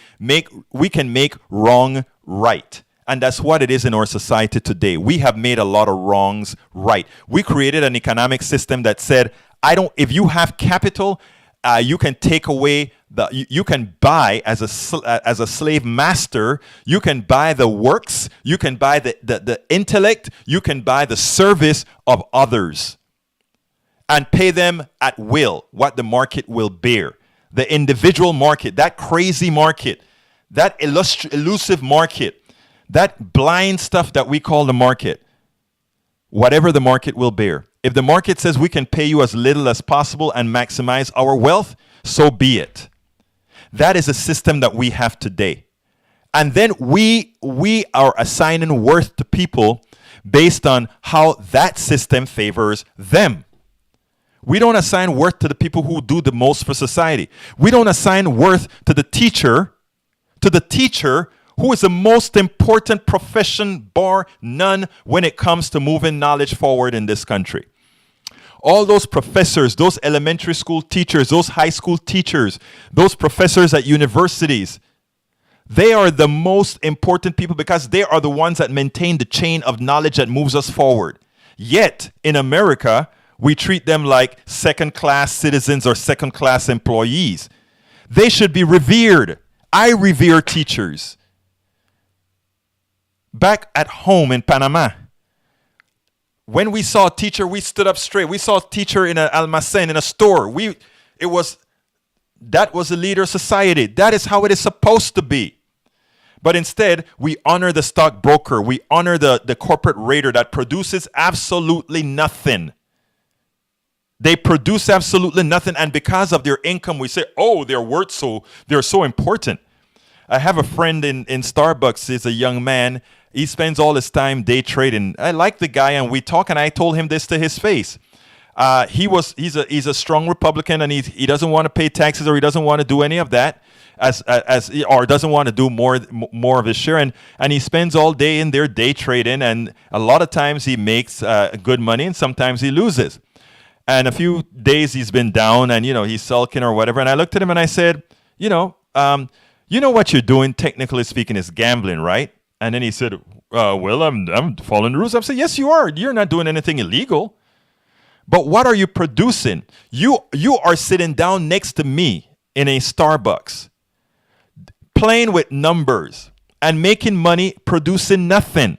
we can make wrong right. And that's what it is in our society today. We have made a lot of wrongs right. We created an economic system that said, if you have capital, you can take away you can buy as a slave master, you can buy the works, you can buy the intellect, you can buy the service of others and pay them at will what the market will bear. The individual market, that crazy market, that elusive market, that blind stuff that we call the market, whatever the market will bear. If the market says we can pay you as little as possible and maximize our wealth, so be it. That is a system that we have today. And then we are assigning worth to people based on how that system favors them. We don't assign worth to the people who do the most for society. We don't assign worth to the teacher who is the most important profession bar none when it comes to moving knowledge forward in this country. All those professors, those elementary school teachers, those high school teachers, those professors at universities, they are the most important people because they are the ones that maintain the chain of knowledge that moves us forward. Yet, in America, we treat them like second-class citizens or second-class employees. They should be revered. I revere teachers. Back at home in Panama, when we saw a teacher, we stood up straight. We saw a teacher in an almacén, in a store. That was a leader society. That is how it is supposed to be. But instead, we honor the stockbroker. We honor the corporate raider that produces absolutely nothing. They produce absolutely nothing. And because of their income, we say, oh, they're so important. I have a friend in Starbucks. He's a young man. He spends all his time day trading. I like the guy, and we talk, and I told him this to his face. He's a strong Republican, and he doesn't want to pay taxes, or he doesn't want to do any of that, or doesn't want to do more of his share. And he spends all day in there day trading, and a lot of times he makes good money, and sometimes he loses. And a few days he's been down, and he's sulking or whatever. And I looked at him and I said, you know what you're doing, technically speaking, is gambling, right? And then he said, well, I'm following the rules. I said, yes, you are. You're not doing anything illegal. But what are you producing? You are sitting down next to me in a Starbucks, playing with numbers and making money, producing nothing.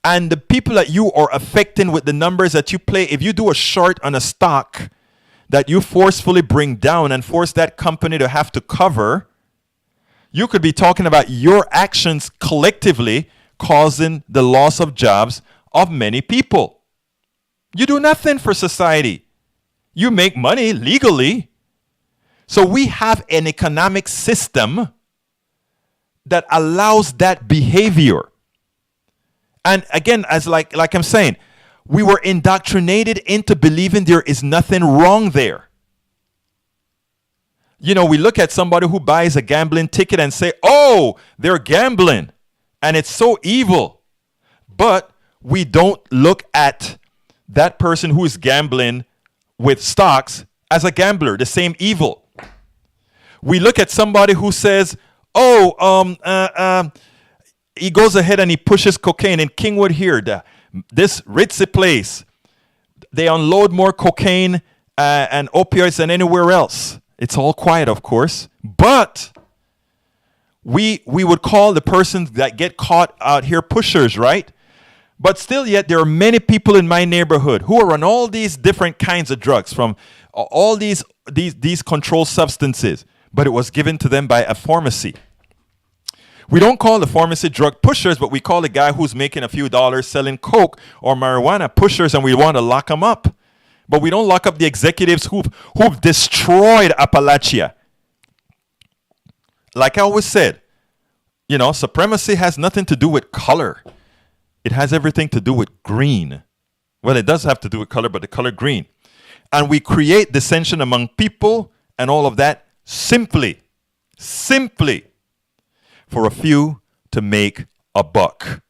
And the people that you are affecting with the numbers that you play, if you do a short on a stock that you forcefully bring down and force that company to have to cover, you could be talking about your actions collectively causing the loss of jobs of many people. You do nothing for society. You make money legally. So we have an economic system that allows that behavior. And again, as like I'm saying, we were indoctrinated into believing there is nothing wrong there. We look at somebody who buys a gambling ticket and say, oh, they're gambling, and it's so evil. But we don't look at that person who is gambling with stocks as a gambler, the same evil. We look at somebody who says, he goes ahead and he pushes cocaine in Kingwood here, this ritzy place. They unload more cocaine and opioids than anywhere else. It's all quiet, of course, but we would call the persons that get caught out here pushers, right? But still yet, there are many people in my neighborhood who are on all these different kinds of drugs, from all these controlled substances, but it was given to them by a pharmacy. We don't call the pharmacy drug pushers, but we call the guy who's making a few dollars selling coke or marijuana pushers, and we want to lock them up. But we don't lock up the executives who've destroyed Appalachia. Like I always said, supremacy has nothing to do with color. It has everything to do with green. Well, it does have to do with color, but the color green. And we create dissension among people and all of that simply for a few to make a buck.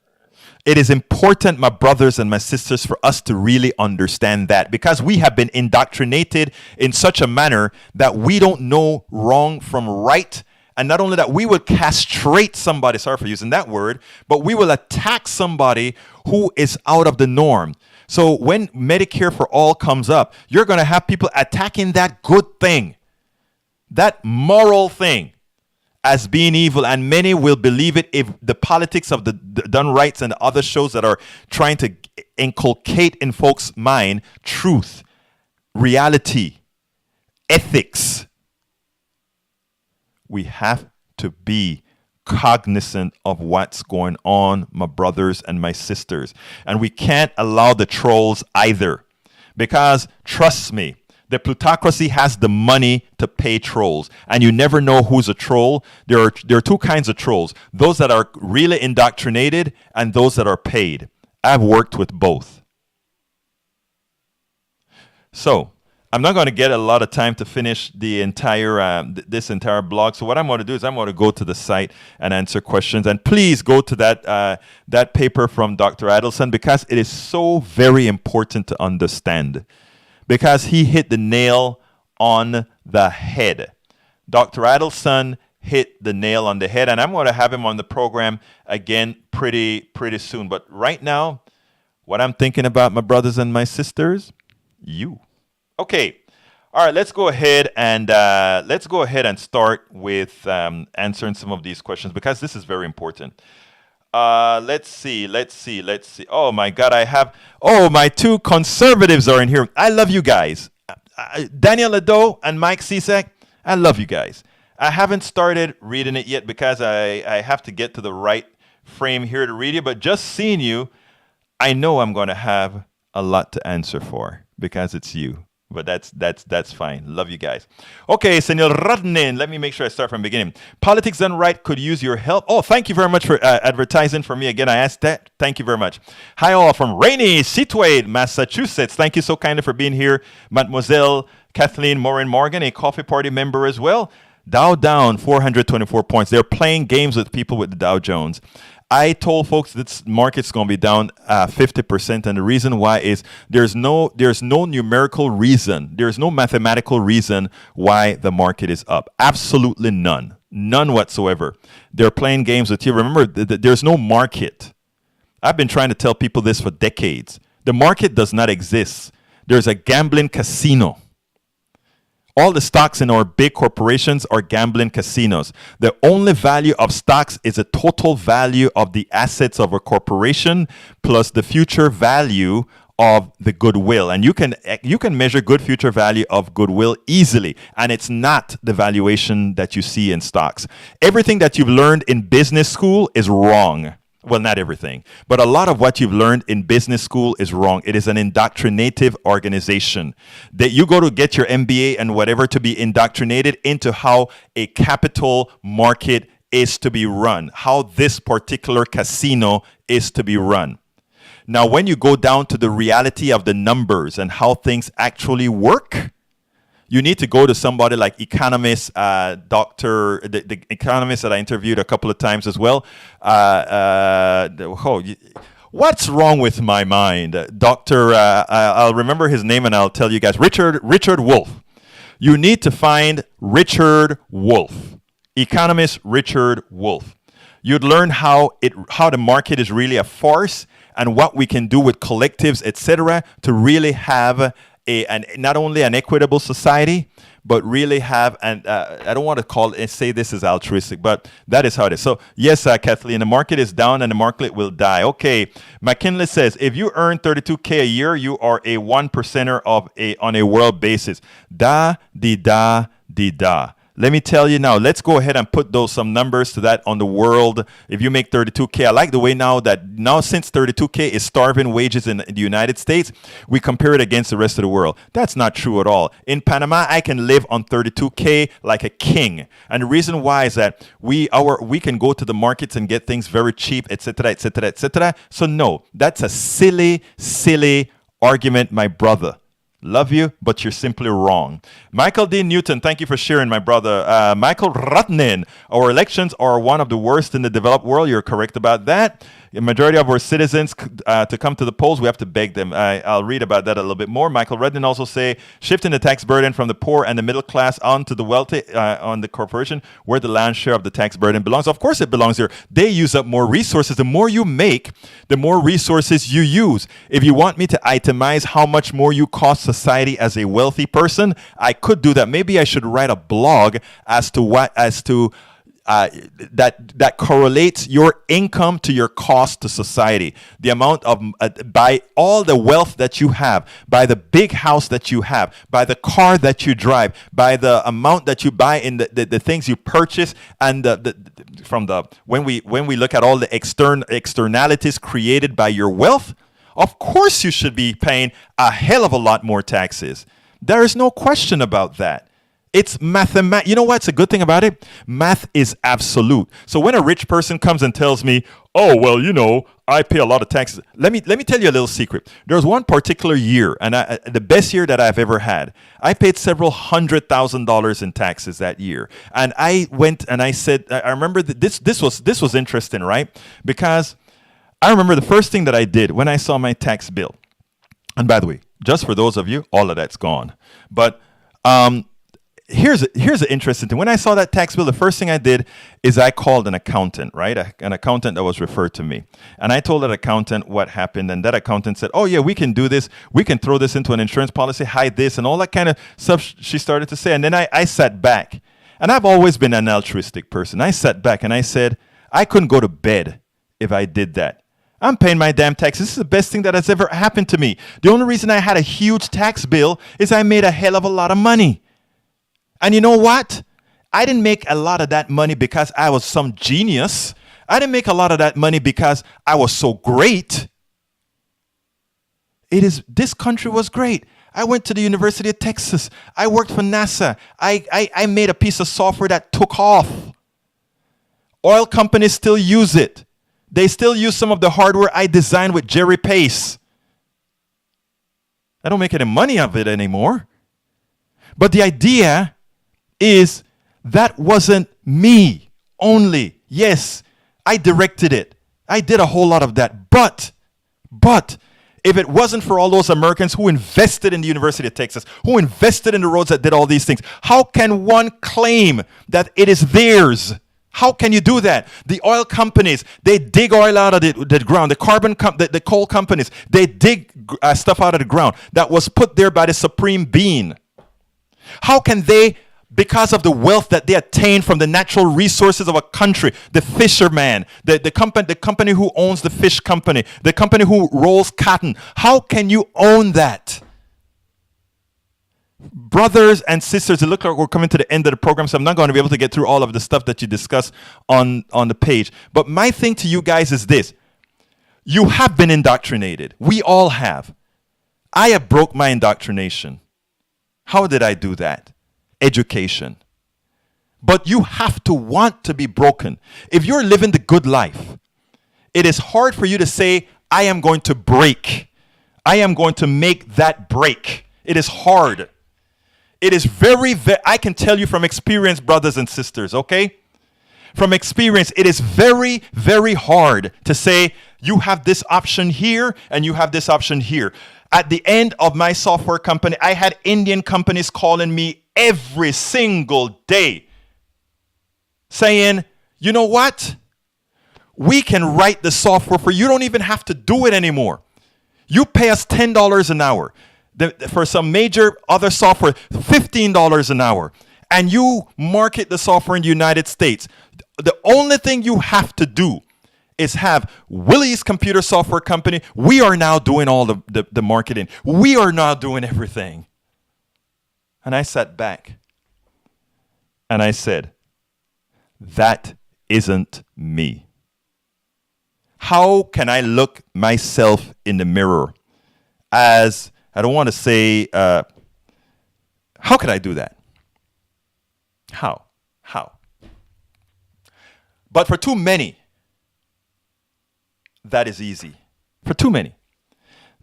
It is important, my brothers and my sisters, for us to really understand that, because we have been indoctrinated in such a manner that we don't know wrong from right, And not only that, we will castrate somebody, sorry for using that word, but we will attack somebody who is out of the norm. So when Medicare for All comes up, you're going to have people attacking that good thing, that moral thing, as being evil, and many will believe it if the politics of the done rights and other shows that are trying to inculcate in folks' mind truth, reality, ethics. We have to be cognizant of what's going on, my brothers and my sisters. And we can't allow the trolls either, because trust me, the plutocracy has the money to pay trolls, and you never know who's a troll. There are two kinds of trolls: those that are really indoctrinated and those that are paid. I've worked with both. So I'm not going to get a lot of time to finish the entire this entire blog. So what I'm going to do is I'm going to go to the site and answer questions. And please go to that paper from Dr. Adelson, because it is so very important to understand, because he hit the nail on the head. Dr. Adelson hit the nail on the head, and I'm going to have him on the program again pretty soon. But right now, what I'm thinking about, my brothers and my sisters, you. Okay. All right, let's go ahead and start with answering some of these questions, because this is very important. Let's see. Oh my God, my two conservatives are in here. I love you guys. Daniel Lado and Mike Cisak, I love you guys. I haven't started reading it yet because I have to get to the right frame here to read it, but just seeing you, I know I'm going to have a lot to answer for, because it's you. But that's fine. Love you guys. Okay, Senor Radnin, let me make sure I start from the beginning. Politics Done Right could use your help. Oh, thank you very much for advertising for me again. I asked that. Thank you very much. Hi all from rainy Scituate, Massachusetts. Thank you so kindly for being here. Mademoiselle Kathleen Morin Morgan, a coffee party member as well. Dow down 424 points. They're playing games with people with the Dow Jones. I told folks this market's going to be down 50%, and the reason why is there's no numerical reason, there's no mathematical reason why the market is up. Absolutely none whatsoever. They're playing games with you. Remember, there's no market. I've been trying to tell people this for decades. The market does not exist. There's a gambling casino. All the stocks in our big corporations are gambling casinos. The only value of stocks is the total value of the assets of a corporation plus the future value of the goodwill. And you can measure good future value of goodwill easily, and it's not the valuation that you see in stocks. Everything that you've learned in business school is wrong. Well, not everything, but a lot of what you've learned in business school is wrong. It is an indoctrinative organization that you go to get your MBA and whatever to be indoctrinated into how a capital market is to be run, how this particular casino is to be run. Now, when you go down to the reality of the numbers and how things actually work, you need to go to somebody like economist, the economist that I interviewed a couple of times as well. What's wrong with my mind? I'll remember his name and I'll tell you guys. Richard Wolff. You need to find Richard Wolff. Economist Richard Wolff. You'd learn how the market is really a farce and what we can do with collectives, etc., to really have not only an equitable society, but really have I don't want to say this is altruistic, but that is how it is. So yes, Kathleen, the market is down and the market will die. Okay, McKinley says if you earn 32K a year, you are a 1%er on a world basis. Da. Let me tell you now, let's go ahead and put some numbers to that on the world. If you make 32K, I like the way now since 32K is starving wages in the United States, we compare it against the rest of the world. That's not true at all. In Panama, I can live on 32K like a king. And the reason why is that we can go to the markets and get things very cheap, etc., etc., etc. So no, that's a silly argument, my brother. Love you, but you're simply wrong. Michael D. Newton, thank you for sharing, my brother. Michael Ratnin, our elections are one of the worst in the developed world. You're correct about that. the majority of our citizens to come to the polls, we have to beg them. I'll read about that a little bit more. Michael Redden also say, shifting the tax burden from the poor and the middle class onto the wealthy, on the corporation, where the lion's share of the tax burden belongs. Of course it belongs here. They use up more resources. The more you make, the more resources you use. If you want me to itemize how much more you cost society as a wealthy person, I could do that. Maybe I should write a blog as to that correlates your income to your cost to society. The amount of by all the wealth that you have, by the big house that you have, by the car that you drive, by the amount that you buy in the things you purchase, and when we look at all the externalities created by your wealth, of course you should be paying a hell of a lot more taxes. There is no question about that. It's mathematics. You know what's a good thing about it? Math is absolute. So when a rich person comes and tells me, oh, well, I pay a lot of taxes. Let me tell you a little secret. There was one particular year, and the best year that I've ever had. I paid several $100,000 in taxes that year. And I went and I said, I remember this was interesting, right? Because I remember the first thing that I did when I saw my tax bill. And by the way, just for those of you, all of that's gone. But here's an interesting thing. When I saw that tax bill, the first thing I did is I called an accountant, right? An accountant that was referred to me. And I told that accountant what happened. And that accountant said, oh, yeah, we can do this. We can throw this into an insurance policy, hide this, and all that kind of stuff she started to say. And then I sat back. And I've always been an altruistic person. I sat back and I said, I couldn't go to bed if I did that. I'm paying my damn taxes. This is the best thing that has ever happened to me. The only reason I had a huge tax bill is I made a hell of a lot of money. And you know what? I didn't make a lot of that money because I was some genius. I didn't make a lot of that money because I was so great. This country was great. I went to the University of Texas. I worked for NASA. I made a piece of software that took off. Oil companies still use it. They still use some of the hardware I designed with Jerry Pace. I don't make any money of it anymore. But the idea is that wasn't me only. Yes, I directed it. I did a whole lot of that. But if it wasn't for all those Americans who invested in the University of Texas, who invested in the roads that did all these things, how can one claim that it is theirs? How can you do that? The oil companies, they dig oil out of the ground. The coal companies, they dig stuff out of the ground that was put there by the supreme being. How can they, because of the wealth that they attain from the natural resources of a country, the fisherman, the company who owns the fish company, the company who rolls cotton, how can you own that? Brothers and sisters, it looks like we're coming to the end of the program, so I'm not going to be able to get through all of the stuff that you discuss on the page. But my thing to you guys is this. You have been indoctrinated. We all have. I have broke my indoctrination. How did I do that? Education. But you have to want to be broken. If you're living the good life, it is hard for you to say, I am going to break. I am going to make that break. It is hard. It is I can tell you from experience, brothers and sisters, okay? From experience, it is very, very hard to say, you have this option here and you have this option here. At the end of my software company, I had Indian companies calling me every single day saying, you know what? We can write the software for you. You don't even have to do it anymore. You pay us $10 an hour. For some major other software, $15 an hour. And you market the software in the United States. The only thing you have to do is have Willie's Computer Software Company. We are now doing all the marketing. We are now doing everything. And I sat back and I said, that isn't me. How can I look myself in the mirror as, I don't want to say, how could I do that? How? But for too many, that is easy. For too many,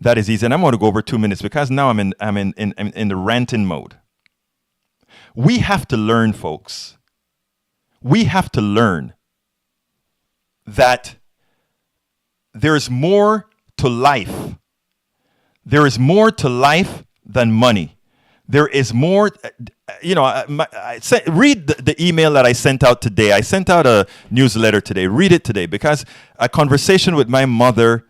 that is easy. And I'm going to go over 2 minutes because now I'm in the ranting mode. We have to learn, folks. We have to learn that there is more to life. There is more to life than money. There is more, read the email that I sent out today. I sent out a newsletter today. Read it today, because a conversation with my mother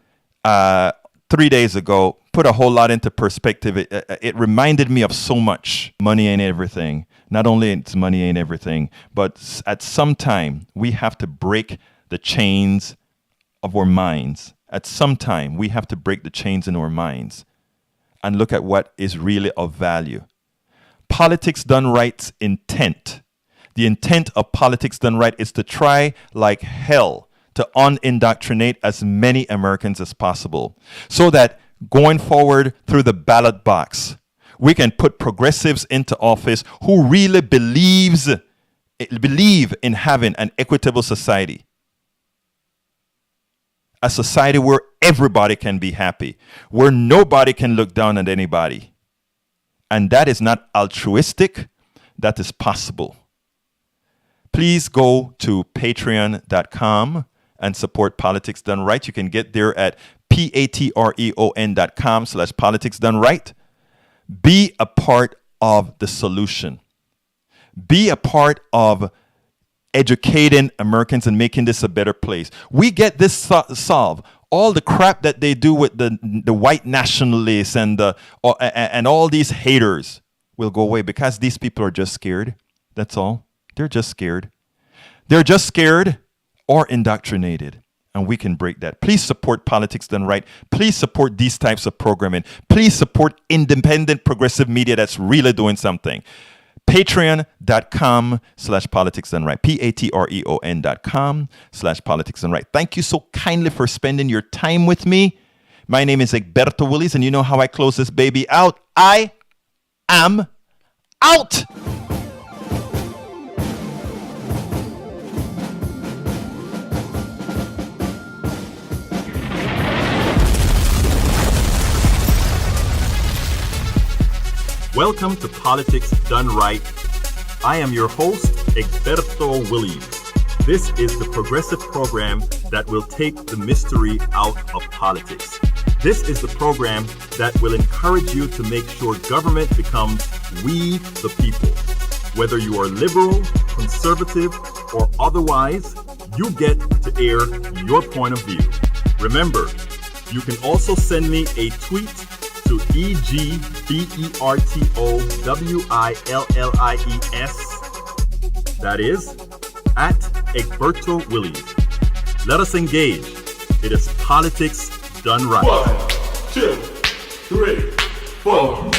3 days ago put a whole lot into perspective. It reminded me of so much. Money ain't everything. Not only it's money ain't everything, but at some time we have to break the chains of our minds. At some time we have to break the chains in our minds and look at what is really of value. Politics done right's intent. The intent of politics done right is to try like hell to unindoctrinate as many Americans as possible, so that going forward through the ballot box, we can put progressives into office who really believe in having an equitable society. A society where everybody can be happy, where nobody can look down at anybody. And that is not altruistic, that is possible. Please go to patreon.com and support Politics Done Right. You can get there at patreon.com/politics done right. Be a part of the solution. Be a part of educating Americans and making this a better place. We get this solved. All the crap that they do with the white nationalists and all these haters will go away, because these people are just scared. That's all. They're just scared. They're just scared or indoctrinated. And we can break that. Please support Politics Done Right. Please support these types of programming. Please support independent progressive media that's really doing something. Patreon.com/politics done right. patreon.com/politics done right. Thank you so kindly for spending your time with me. My name is Egberto Willies, and you know how I close this baby out. I am out. Welcome to Politics Done Right. I am your host, Egberto Willies. This is the progressive program that will take the mystery out of politics. This is the program that will encourage you to make sure government becomes we the people. Whether you are liberal, conservative, or otherwise, you get to air your point of view. Remember, you can also send me a tweet to EGBERTOWILLIES, that is, at Egberto Willies. Let us engage. It is Politics Done Right. 1, 2, 3, 4.